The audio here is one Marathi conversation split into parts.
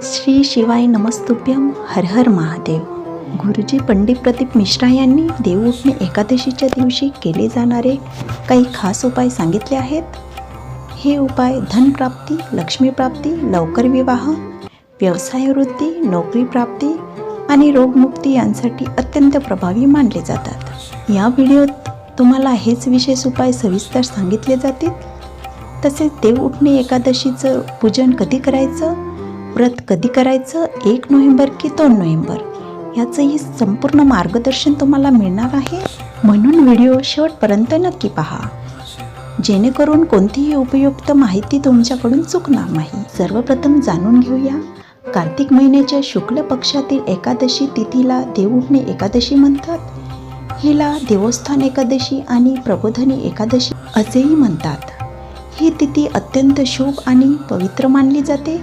श्री शिवाय नमस्तुभ्यम, हर हर महादेव. गुरुजी पंडित प्रदीप मिश्रा यांनी देवउठणी एकादशीच्या दिवशी केले जाणारे काही खास उपाय सांगितले आहेत. हे उपाय धनप्राप्ती, लक्ष्मीप्राप्ती, लवकर विवाह, व्यवसायवृद्धी, नोकरी प्राप्ती आणि रोगमुक्ती यांसाठी अत्यंत प्रभावी मानले जातात. या व्हिडिओत तुम्हाला हेच विशेष उपाय सविस्तर सांगितले जातील. तसेच देवउठणी एकादशीचं पूजन कधी करायचं, व्रत कधी करायचं, 1 नोव्हेंबर की 2 नोव्हेंबर याचंही संपूर्ण मार्गदर्शन तुम्हाला मिळणार आहे. म्हणून व्हिडिओ शेवटपर्यंत नक्की पहा, जेणेकरून कोणतीही उपयुक्त माहिती तुमच्याकडून चुकणार नाही. सर्वप्रथम जाणून घेऊया, कार्तिक महिन्याच्या शुक्ल पक्षातील एकादशी तिथीला देवउठणी एकादशी म्हणतात. हिला देवस्थान एकादशी आणि प्रबोधिनी एकादशी असेही म्हणतात. ही तिथी अत्यंत शुभ आणि पवित्र मानली जाते.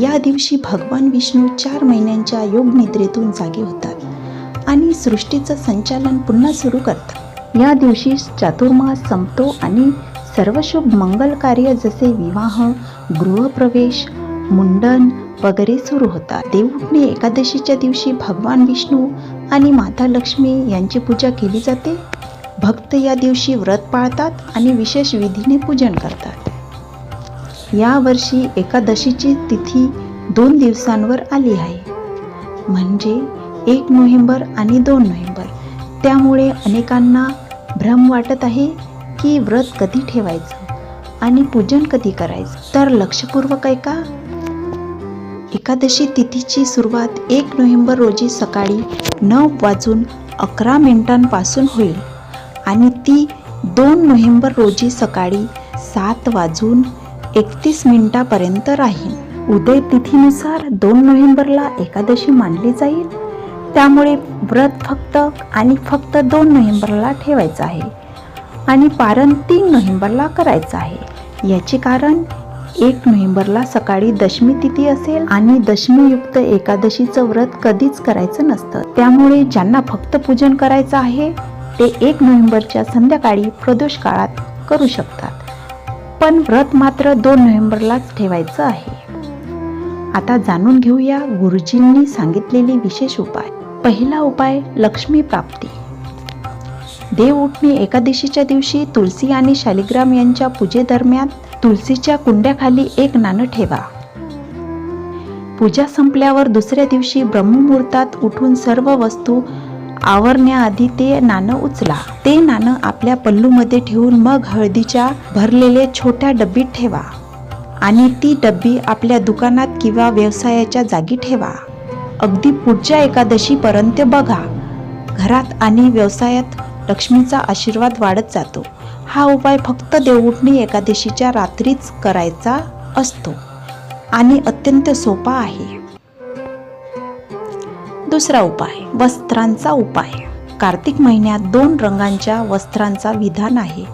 या दिवशी भगवान विष्णू 4 महिन्यांच्या योगनिद्रेतून जागे होतात आणि सृष्टीचं संचालन पुन्हा सुरू करतात. या दिवशी चातुर्मास संपतो आणि सर्व शुभ मंगल कार्य जसे विवाह, गृहप्रवेश, मुंडन वगैरे सुरू होतात. देवउठणी एकादशीच्या दिवशी भगवान विष्णू आणि माता लक्ष्मी यांची पूजा केली जाते. भक्त या दिवशी व्रत पाळतात आणि विशेष विधीने पूजन करतात. या वर्षी एकादशीची तिथी 2 दिवसांवर आली आहे, म्हणजे 1 नोव्हेंबर आणि 2 नोव्हेंबर. त्यामुळे अनेकांना भ्रम वाटत आहे की व्रत कधी ठेवायचं आणि पूजन कधी करायचं. तर लक्षपूर्वक ऐका. एकादशी तिथीची सुरुवात 1 नोव्हेंबर रोजी सकाळी 9:11 पासून होईल आणि ती 2 नोव्हेंबर रोजी सकाळी 7:31 पर्यंत राहील. उदय तिथीनुसार 2 नोव्हेंबरला एकादशी मानली जाईल. त्यामुळे व्रत फक्त 2 नोव्हेंबरला ठेवायचं आहे आणि पारण 3 नोव्हेंबरला करायचं आहे. याचे कारण 1 नोव्हेंबरला सकाळी दशमी तिथी असेल आणि दशमीयुक्त एकादशीचं व्रत कधीच करायचं नसतं. त्यामुळे ज्यांना फक्त पूजन करायचं आहे ते 1 नोव्हेंबरच्या संध्याकाळी प्रदोष काळात करू शकतात, पण व्रत मात्र 2 नोव्हेंबरलाच ठेवायचं आहे. आता जाणून घेऊया गुरुजींनी सांगितलेले विशेष उपाय. पहिला उपाय, लक्ष्मी प्राप्ती. देवउठणी एकादशीच्या दिवशी तुलसी आणि शालिग्राम यांच्या पूजेदरम्यान तुलसीच्या कुंड्याखाली 1 नाणं ठेवा. पूजा संपल्यावर दुसऱ्या दिवशी ब्रह्ममुहूर्तात उठून सर्व वस्तू आवरण्याआधी ते नाणं उचला. ते नाणं आपल्या पल्लूमध्ये ठेवून मग हळदीच्या भरलेल्या छोट्या डब्बीत ठेवा आणि ती डब्बी आपल्या दुकानात किंवा व्यवसायाच्या जागी ठेवा. अगदी पुढच्या एकादशीपर्यंत बघा. घरात आणि व्यवसायात लक्ष्मीचा आशीर्वाद वाढत जातो. हा उपाय फक्त देवउठणी एकादशीच्या रात्रीच करायचा असतो आणि अत्यंत सोपा आहे. दुसरा उपाय, वस्त्रांचा उपाय. कार्तिक महिन्यात 2 रंगांच्या वस्त्रांचा विधान आहे,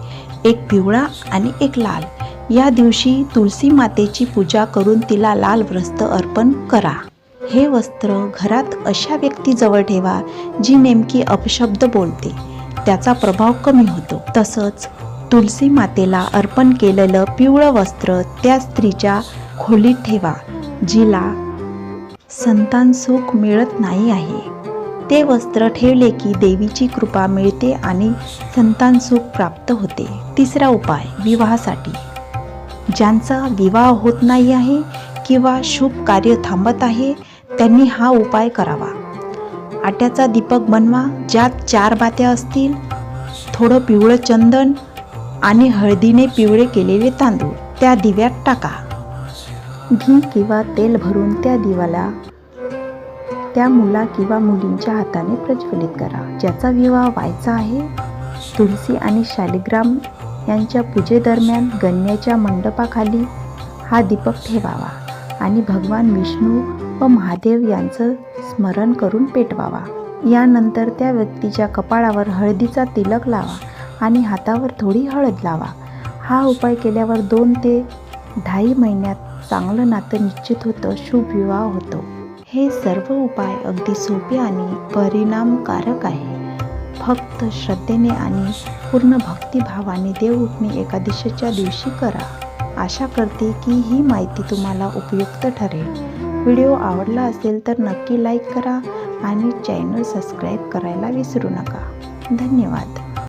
एक पिवळा आणि एक लाल. या दिवशी तुलसी मातेची पूजा करून तिला लाल वस्त्र अर्पण करा. हे वस्त्र घरात अशा व्यक्तीजवळ ठेवा जी नेमकी अपशब्द बोलते, त्याचा प्रभाव कमी होतो. तसंच तुलसी मातेला अर्पण केलेलं पिवळं वस्त्र त्या स्त्रीच्या खोलीत ठेवा जिला संतान सुख मिळत नाही आहे. ते वस्त्र ठेवले की देवीची कृपा मिळते आणि संतान सुख प्राप्त होते. तिसरा उपाय, विवाहासाठी. ज्यांचा विवाह होत नाही आहे किंवा शुभ कार्य थांबत आहे त्यांनी हा उपाय करावा. आट्याचा दीपक बनवा, ज्यात 4 बात्या असतील, थोडं पिवळं चंदन आणि हळदीने पिवळे केलेले तांदूळ त्या दिव्यात टाका. घी किंवा तेल भरून त्या दिव्याला त्या मुला किंवा मुलींच्या हाताने प्रज्वलित करा. ज्याचा विवाह व्हायचा आहे, तुलसी आणि शालिग्राम यांच्या पूजेदरम्यान गण्याच्या मंडपाखाली हा दीपक ठेवावा आणि भगवान विष्णू व महादेव यांचं स्मरण करून पेटवावा. यानंतर त्या व्यक्तीच्या कपाळावर हळदीचा तिलक लावा आणि हातावर थोडी हळद लावा. हा उपाय केल्यावर 2 ते 2.5 महिन्यात चांगलं नातं निश्चित होतं, शुभ विवाह होतो. हे सर्व उपाय अगदी सोपे आणि परिणामकारक आहे. फक्त श्रद्धेने आणि पूर्ण भक्तिभावाने देवउठणी एकादशीच्या दिवशी करा. आशा करते की ही माहिती तुम्हाला उपयुक्त ठरेल. व्हिडिओ आवडला असेल तर नक्की लाईक करा आणि चॅनल सबस्क्राईब करायला विसरू नका. धन्यवाद.